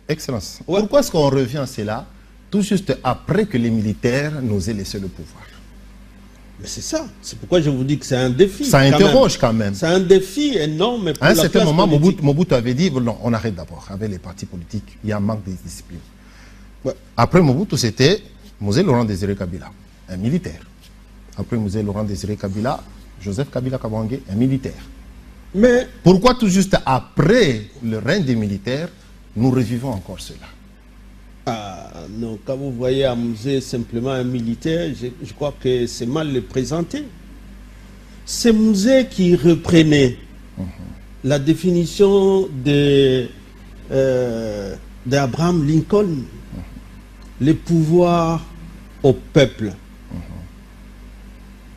Excellence. Ouais. Pourquoi est-ce qu'on revient à cela tout juste après que les militaires nous aient laissé le pouvoir? Mais c'est ça. C'est pourquoi je vous dis que c'est un défi. Ça interroge quand même. C'est un défi énorme. Pour à un certain moment, Mobutu avait dit, non, on arrête d'abord avec les partis politiques. Il y a un manque de discipline. Ouais. Après Mobutu, c'était Mosé Laurent Désiré Kabila, un militaire. Après Mosé Laurent Désiré Kabila, Joseph Kabila Kabange, un militaire. Mais pourquoi tout juste après le règne des militaires, nous revivons encore cela? Non, quand vous voyez à Mosé simplement un militaire, je crois que c'est mal le présenter. C'est Mosé qui reprenait la définition d'Abraham Lincoln, le pouvoir au peuple,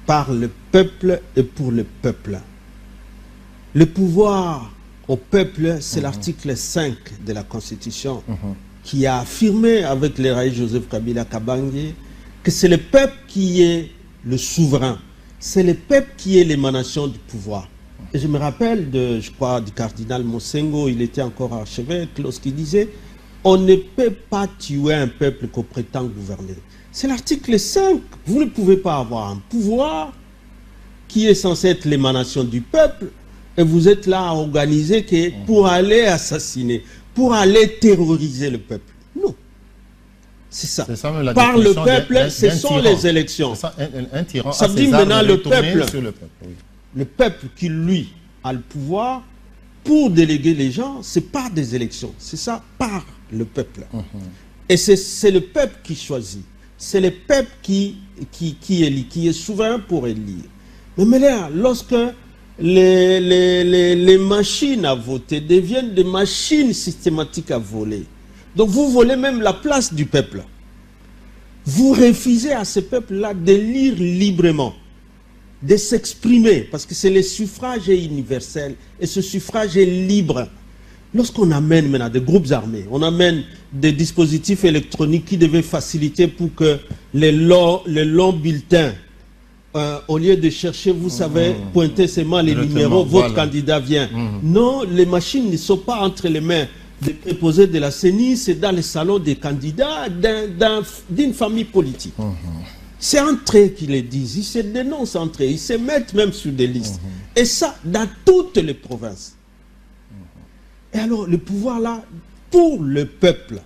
par le peuple et pour le peuple. Le pouvoir au peuple, c'est l'article 5 de la Constitution. Qui a affirmé avec le Raï Joseph Kabila Kabange que c'est le peuple qui est le souverain, c'est le peuple qui est l'émanation du pouvoir. Et je me rappelle, je crois, du cardinal Mosengo, il était encore archevêque, lorsqu'il disait « On ne peut pas tuer un peuple qu'on prétend gouverner ». C'est l'article 5. Vous ne pouvez pas avoir un pouvoir qui est censé être l'émanation du peuple et vous êtes là à organiser que pour aller assassiner, pour aller terroriser le peuple. Non. C'est ça. Par le peuple, ce sont les élections. Ça, un tyran ça dit maintenant le peuple. Oui. Le peuple qui, lui, a le pouvoir, pour déléguer les gens, ce n'est pas des élections. C'est ça, par le peuple. Et c'est le peuple qui choisit. C'est le peuple qui élit, qui est souverain pour élire. Mais là, lorsque les machines à voter deviennent des machines systématiques à voler. Donc vous volez même la place du peuple. Vous refusez à ce peuple-là de lire librement, de s'exprimer, parce que c'est le suffrage est universel et ce suffrage est libre. Lorsqu'on amène maintenant des groupes armés, on amène des dispositifs électroniques qui devaient faciliter pour que les longs bulletins, au lieu de chercher, vous savez, pointer seulement les numéros, votre candidat vient. Non, les machines ne sont pas entre les mains des préposés de la CENI, c'est dans les salons des candidats d'une famille politique. C'est entre eux qu'ils le disent, ils se dénoncent entre eux, ils se mettent même sur des listes. Et ça, dans toutes les provinces. Et alors, le pouvoir là, pour le peuple,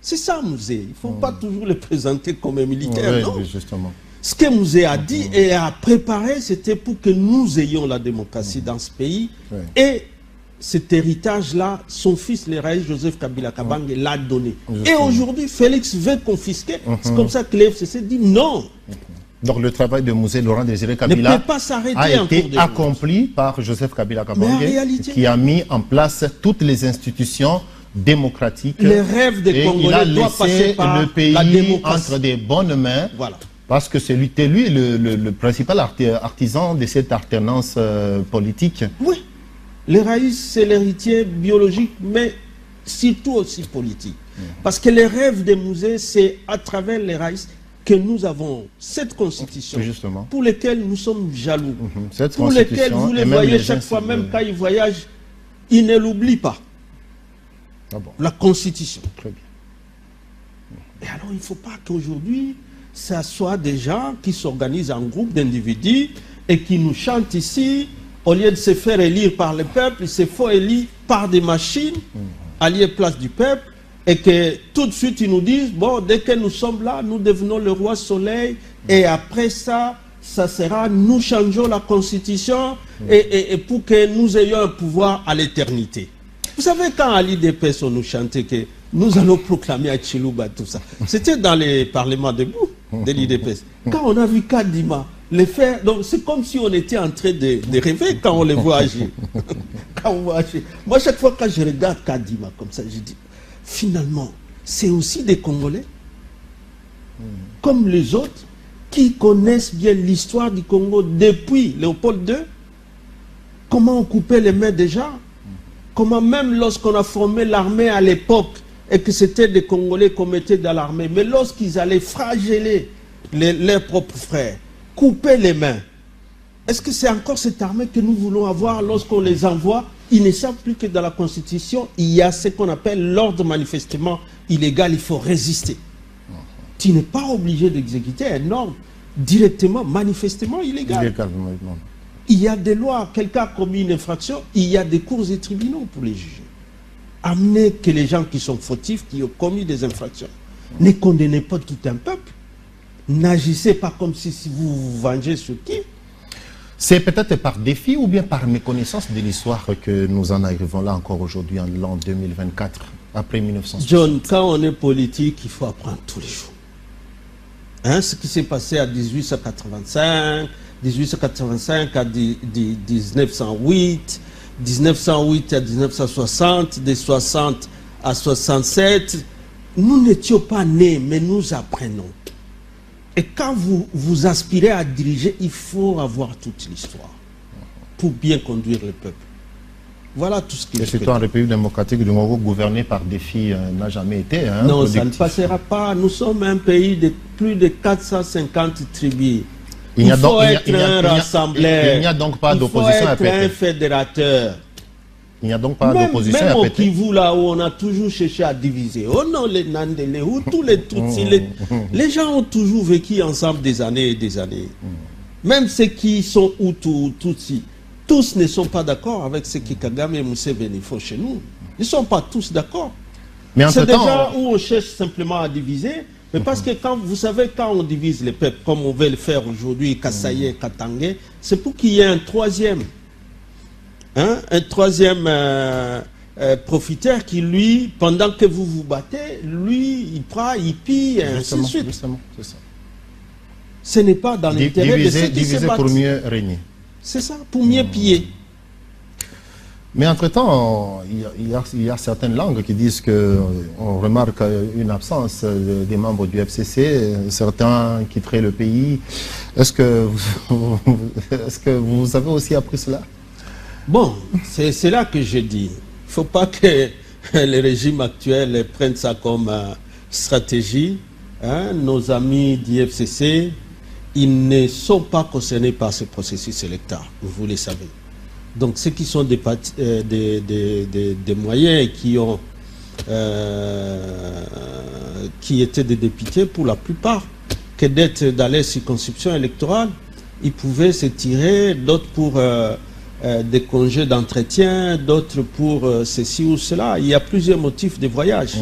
c'est ça Mouzé. Il ne faut pas toujours le présenter comme un militaire, non? Justement. Ce que Mouzé a dit et a préparé, c'était pour que nous ayons la démocratie dans ce pays. Et cet héritage-là, son fils, le Raïs Joseph Kabila Kabange, l'a donné. Et aujourd'hui, Félix veut confisquer. C'est comme ça que l'FCC dit non. Donc le travail de Mouzé Laurent Désiré Kabila ne peut pas a été accompli par Joseph Kabila Kabange, qui a mis en place toutes les institutions démocratiques. Les rêves des Congolais doivent passer par le pays la démocratie entre des bonnes mains. Voilà. Parce que c'est lui le principal artisan de cette alternance politique. Oui. Les raïs, c'est l'héritier biologique, mais surtout aussi politique. Parce que les rêves des musées, c'est à travers les raïs que nous avons cette constitution, justement, pour lesquelles nous sommes jaloux, pour lesquelles vous les voyez chaque fois, même quand ils voyagent, ils ne l'oublient pas. Ah bon. La constitution. Très bien. Et alors, il ne faut pas qu'aujourd'hui, ça soit des gens qui s'organisent en groupe d'individus et qui nous chantent ici, au lieu de se faire élire par le peuple, il se faut élire par des machines, alliées place du peuple, et que tout de suite ils nous disent, bon, dès que nous sommes là, nous devenons le roi soleil, et après ça, ça sera, nous changeons la constitution, et pour que nous ayons un pouvoir à l'éternité. Vous savez, quand à l'IDPS, on nous chantait que nous allons proclamer à Chilouba tout ça, c'était dans les parlements debout de l'IDPS. Quand on a vu Kadima les faire, donc c'est comme si on était en train de rêver quand on les voit agir. Quand on voit agir. Moi, chaque fois quand je regarde Kadima comme ça, je dis, finalement, c'est aussi des Congolais, comme les autres, qui connaissent bien l'histoire du Congo depuis Léopold II. Comment on coupait les mains déjà? Comment même lorsqu'on a formé l'armée à l'époque, et que c'était des Congolais qu'on mettait dans l'armée, mais lorsqu'ils allaient flageller leurs propres frères, couper les mains, est-ce que c'est encore cette armée que nous voulons avoir lorsqu'on les envoie? Ils ne savent plus que dans la Constitution, il y a ce qu'on appelle l'ordre manifestement illégal, il faut résister. Tu n'es pas obligé d'exécuter un ordre directement, manifestement illégal. Il y a des lois, quelqu'un a commis une infraction, il y a des cours et tribunaux pour les juger. Amenez que les gens qui sont fautifs, qui ont commis des infractions, ne condamnez pas tout un peuple. N'agissez pas comme si vous vous vengez sur qui. C'est peut-être par défi ou bien par méconnaissance de l'histoire que nous en arrivons là encore aujourd'hui en l'an 2024, après 1960. John, quand on est politique, il faut apprendre tous les jours. Hein, ce qui s'est passé à 1885, 1885 à 1908, 1908 à 1960, de 60 à 67, nous n'étions pas nés, mais nous apprenons. Et quand vous aspirez à diriger, il faut avoir toute l'histoire pour bien conduire le peuple. Voilà tout ce qui est. Et surtout en République démocratique du Congo, gouverné par défi n'a jamais été. Hein, non, ça ne passera pas. Nous sommes un pays de plus de 450 tribus. Il faut être un rassembleur. Il n'y a donc pas d'opposition à péter. Il faut être un fédérateur. Il n'y a donc pas d'opposition à péter. Même au Kivu, là où on a toujours cherché à diviser. Oh non, les Nandele, les Hutus, les Tutsis, les gens ont toujours vécu ensemble des années et des années. Même ceux qui sont Hutus ou Tutsis, tous ne sont pas d'accord avec ce que Kagame et Museveni font chez nous. Ils ne sont pas tous d'accord. C'est déjà où on cherche simplement à diviser. Mais parce que quand, vous savez, quand on divise les peuples, comme on veut le faire aujourd'hui, Kasaye, Katangé, c'est pour qu'il y ait un troisième. Hein, un troisième profiteur qui, lui, pendant que vous vous battez, lui, il prend, il pille, et ainsi de suite. Justement, c'est ça. Ce n'est pas dans l'intérêt de ceux qui se battent. Pour mieux régner. C'est ça, pour mieux piller. Mais entre-temps, il y a certaines langues qui disent qu'on remarque une absence des membres du FCC, certains quitteraient le pays. Est-ce que vous avez aussi appris cela? Bon, c'est là que je dis. Il ne faut pas que le régime actuel prenne ça comme stratégie. Hein? Nos amis du FCC, ils ne sont pas concernés par ce processus électoral, vous le savez. Donc ceux qui sont des moyens qui étaient des députés, pour la plupart, que d'être dans les circonscriptions électorales. Ils pouvaient se tirer, d'autres pour des congés d'entretien, d'autres pour ceci ou cela. Il y a plusieurs motifs de voyage.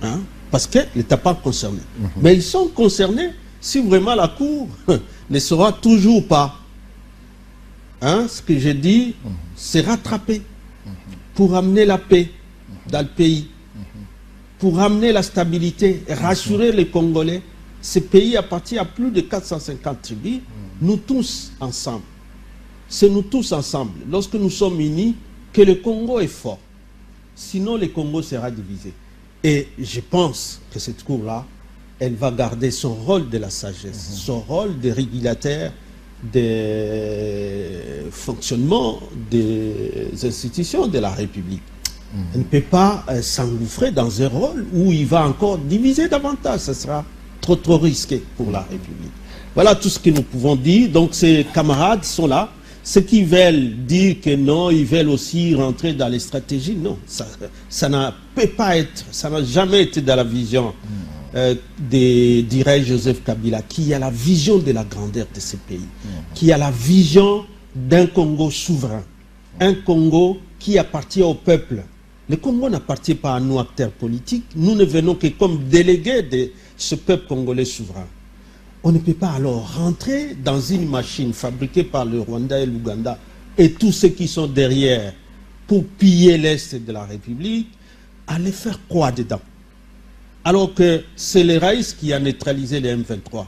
Hein, parce qu'ils n'étaient pas concernés. Mais ils sont concernés si vraiment la Cour ne sera toujours pas, hein, ce que j'ai dit, c'est rattraper pour amener la paix dans le pays, pour amener la stabilité et rassurer les Congolais. Ce pays appartient à plus de 450 tribus, nous tous ensemble. C'est nous tous ensemble, lorsque nous sommes unis, que le Congo est fort. Sinon, le Congo sera divisé. Et je pense que cette Cour-là, elle va garder son rôle de la sagesse, son rôle de régulateur des fonctionnements des institutions de la République. Elle ne peut pas s'engouffrer dans un rôle où il va encore diviser davantage. Ce sera trop risqué pour la République. Voilà tout ce que nous pouvons dire. Donc ces camarades sont là. Ceux qui veulent dire que non, ils veulent aussi rentrer dans les stratégies, non. Ça ne peut pas être, ça n'a jamais été dans la vision dirait Joseph Kabila, qui a la vision de la grandeur de ce pays, qui a la vision d'un Congo souverain, un Congo qui appartient au peuple. Le Congo n'appartient pas à nous, acteurs politiques. Nous ne venons que comme délégués de ce peuple congolais souverain. On ne peut pas alors rentrer dans une machine fabriquée par le Rwanda et l'Ouganda et tous ceux qui sont derrière pour piller l'Est de la République, aller faire quoi dedans? Alors que c'est les Raïs qui a neutralisé les M23.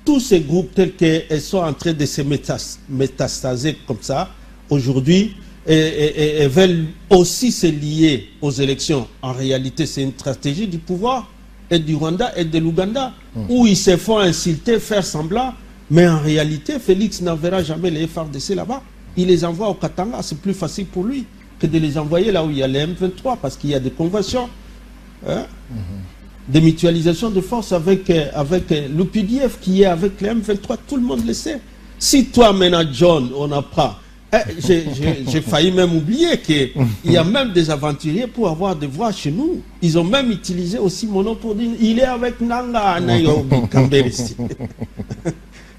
Tous ces groupes tels qu'ils sont en train de se métastaser comme ça, aujourd'hui, et veulent aussi se lier aux élections. En réalité, c'est une stratégie du pouvoir et du Rwanda et de l'Ouganda, où ils se font insulter, faire semblant, mais en réalité, Félix n'enverra jamais les FARDC là-bas. Il les envoie au Katanga, c'est plus facile pour lui que de les envoyer là où il y a les M23, parce qu'il y a des conventions, hein, de mutualisation de force avec l'UPDF qui est avec les M23, tout le monde le sait. Si toi, maintenant, John, on n'a pas... J'ai failli même oublier qu'il y a même des aventuriers pour avoir des voix chez nous. Ils ont même utilisé aussi mon nom pour dire il est avec Nanga Nairobi Kambere.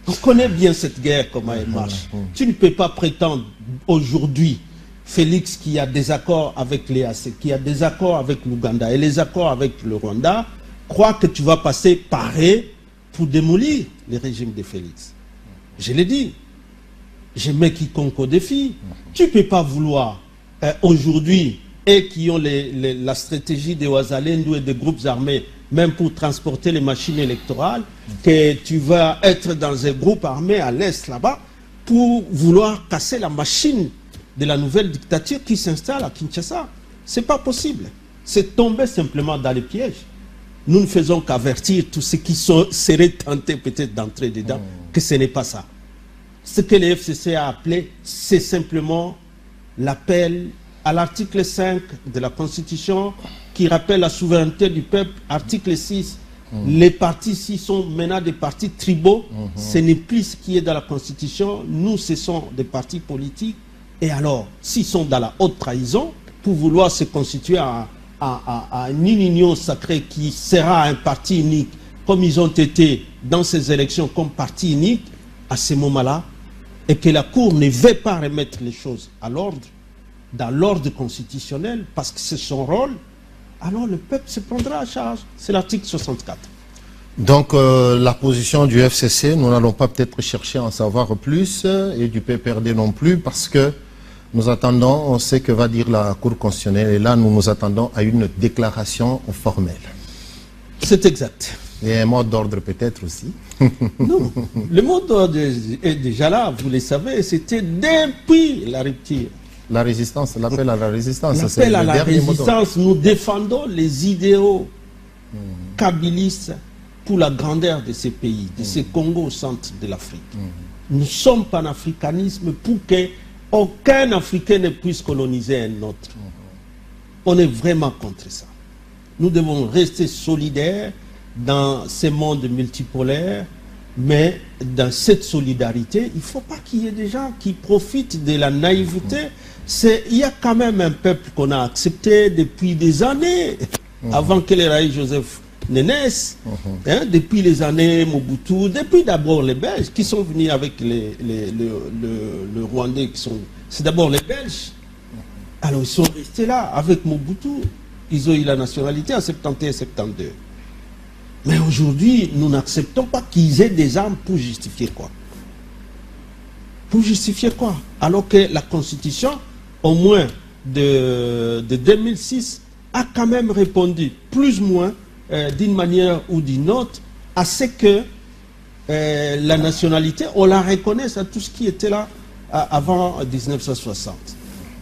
On connaît bien cette guerre, comment elle marche. Tu ne peux pas prétendre aujourd'hui, Félix, qui a des accords avec l'EAC, qui a des accords avec l'Ouganda et les accords avec le Rwanda, croire que tu vas passer pareil pour démolir le régime de Félix. Je l'ai dit. Je mets quiconque au défi. Tu ne peux pas vouloir aujourd'hui, et qui ont la stratégie des Ouazalendou et des groupes armés, même pour transporter les machines électorales, que tu vas être dans un groupe armé à l'Est là-bas, pour vouloir casser la machine de la nouvelle dictature qui s'installe à Kinshasa. Ce n'est pas possible. C'est tomber simplement dans les pièges. Nous ne faisons qu'avertir tous ceux qui seraient tentés peut-être d'entrer dedans, que ce n'est pas ça. Ce que le FCC a appelé, c'est simplement l'appel à l'article 5 de la Constitution qui rappelle la souveraineté du peuple. Article 6, les partis, s'ils sont maintenant des partis tribaux, ce n'est plus ce qui est dans la Constitution. Nous, ce sont des partis politiques. Et alors, s'ils sont dans la haute trahison, pour vouloir se constituer à une union sacrée qui sera un parti unique, comme ils ont été dans ces élections comme parti unique, à ce moment-là, et que la Cour ne veut pas remettre les choses à l'ordre, dans l'ordre constitutionnel, parce que c'est son rôle, alors le peuple se prendra à charge. C'est l'article 64. Donc la position du FCC, nous n'allons pas peut-être chercher à en savoir plus, et du PPRD non plus, parce que nous attendons, on sait que va dire la Cour constitutionnelle, et là nous nous attendons à une déclaration formelle. C'est exact. Et un mot d'ordre peut-être aussi. Non, le mot d'ordre est déjà là, vous le savez, c'était depuis la rupture. La résistance, l'appel à la résistance. L'appel à la résistance, nous défendons les idéaux kabylistes pour la grandeur de ces pays, de ces Congo au centre de l'Afrique. Nous sommes panafricanisme pour qu'aucun Africain ne puisse coloniser un autre. On est vraiment contre ça. Nous devons rester solidaires dans ce monde multipolaire, mais dans cette solidarité, il ne faut pas qu'il y ait des gens qui profitent de la naïveté. Il y a quand même un peuple qu'on a accepté depuis des années, avant que les Raïs Joseph Nénès, depuis les années Mobutu, depuis d'abord les Belges qui sont venus avec le Rwandais, c'est d'abord les Belges. Alors ils sont restés là avec Mobutu. Ils ont eu la nationalité en 71 et 72. Mais aujourd'hui, nous n'acceptons pas qu'ils aient des armes pour justifier quoi? Pour justifier quoi? Alors que la Constitution, au moins de 2006, a quand même répondu, plus ou moins, d'une manière ou d'une autre, à ce que la nationalité, on la reconnaisse à tout ce qui était là avant 1960.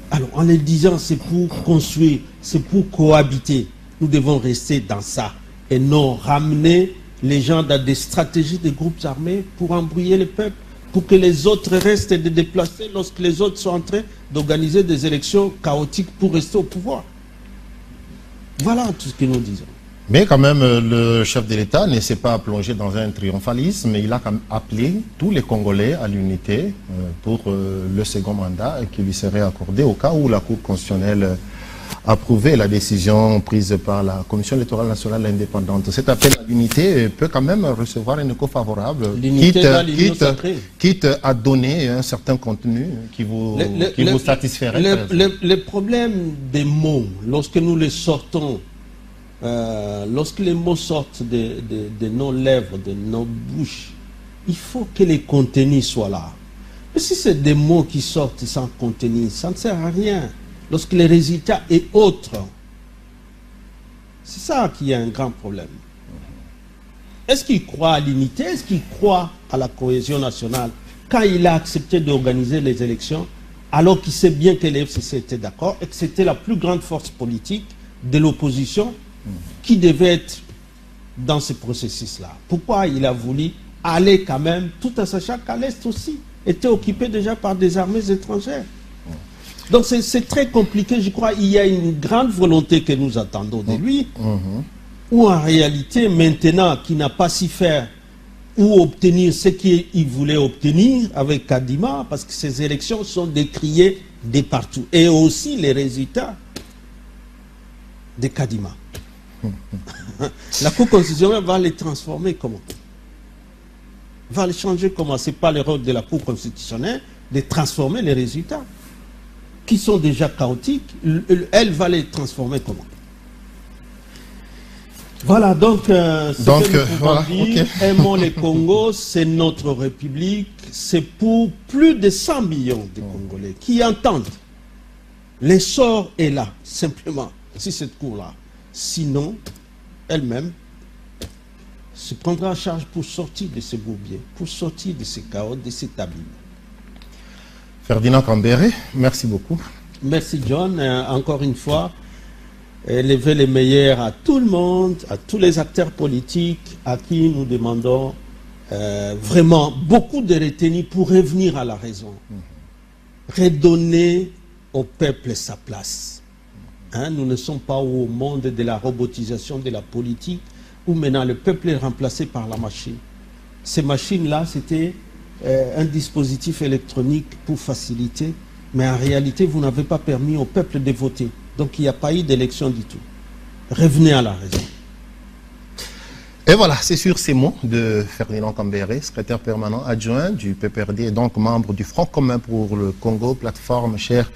Alors, en le disant, c'est pour construire, c'est pour cohabiter. Nous devons rester dans ça et non ramener les gens dans des stratégies de groupes armés pour embrouiller le peuple, pour que les autres restent déplacés lorsque les autres sont en train d'organiser des élections chaotiques pour rester au pouvoir. Voilà tout ce que nous disons. Mais quand même, le chef de l'État ne s'est pas plongé dans un triomphalisme, mais il a quand même appelé tous les Congolais à l'unité pour le second mandat qui lui serait accordé au cas où la Cour constitutionnelle approuvait la décision prise par la Commission électorale nationale indépendante. Cet appel à l'unité peut quand même recevoir un écho favorable, quitte à donner un certain contenu qui vous satisferait. Le problème des mots, lorsque nous les sortons, lorsque les mots sortent de nos lèvres, de nos bouches, il faut que les contenus soient là. Mais si c'est des mots qui sortent sans contenu, ça ne sert à rien. Lorsque les résultats est autre, c'est ça qui est un grand problème. Est-ce qu'il croit à l'unité? Est-ce qu'il croit à la cohésion nationale quand il a accepté d'organiser les élections alors qu'il sait bien que les FCC étaient d'accord et que c'était la plus grande force politique de l'opposition qui devait être dans ce processus-là? Pourquoi il a voulu aller quand même, tout en sachant qu'à l'Est aussi était occupé déjà par des armées étrangères? Donc c'est très compliqué, je crois. Il y a une grande volonté que nous attendons de lui, ou en réalité, maintenant, qu'il n'a pas su faire ou obtenir ce qu'il voulait obtenir avec Kadima, parce que ces élections sont décriées de partout. Et aussi les résultats de Kadima. La Cour constitutionnelle va les transformer comment? Va les changer comment? Ce n'est pas le rôle de la Cour constitutionnelle de transformer les résultats qui sont déjà chaotiques. Elle va les transformer comment? Voilà, donc, aimons les Congos, c'est notre République, c'est pour plus de 100 millions de Congolais qui entendent. L'essor est là, simplement, si cette Cour-là. Sinon, elle-même se prendra en charge pour sortir de ce bourbier, pour sortir de ce chaos, de cet abîme. Ferdinand Kambere, merci beaucoup. Merci John, encore une fois, lever les meilleurs à tout le monde, à tous les acteurs politiques à qui nous demandons vraiment beaucoup de retenue pour revenir à la raison. Redonner au peuple sa place. Nous ne sommes pas au monde de la robotisation de la politique où maintenant le peuple est remplacé par la machine. Ces machines-là, c'était un dispositif électronique pour faciliter, mais en réalité, vous n'avez pas permis au peuple de voter. Donc, il n'y a pas eu d'élection du tout. Revenez à la raison. Et voilà, c'est sur ces mots de Ferdinand Kambere, secrétaire permanent adjoint du PPRD et donc membre du Front commun pour le Congo, plateforme chère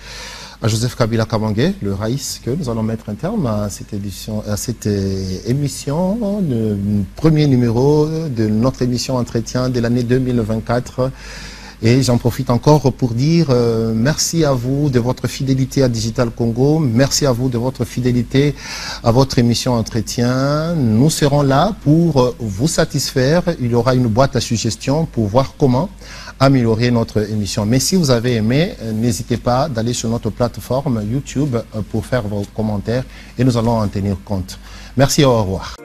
à Joseph Kabila Kabange, le Raïs, que nous allons mettre un terme à cette émission, le premier numéro de notre émission Entretien de l'année 2024. Et j'en profite encore pour dire merci à vous de votre fidélité à Digital Congo, merci à vous de votre fidélité à votre émission Entretien. Nous serons là pour vous satisfaire. Il y aura une boîte à suggestions pour voir comment améliorer notre émission. Mais si vous avez aimé, n'hésitez pas d'aller sur notre plateforme YouTube pour faire vos commentaires et nous allons en tenir compte. Merci et au revoir.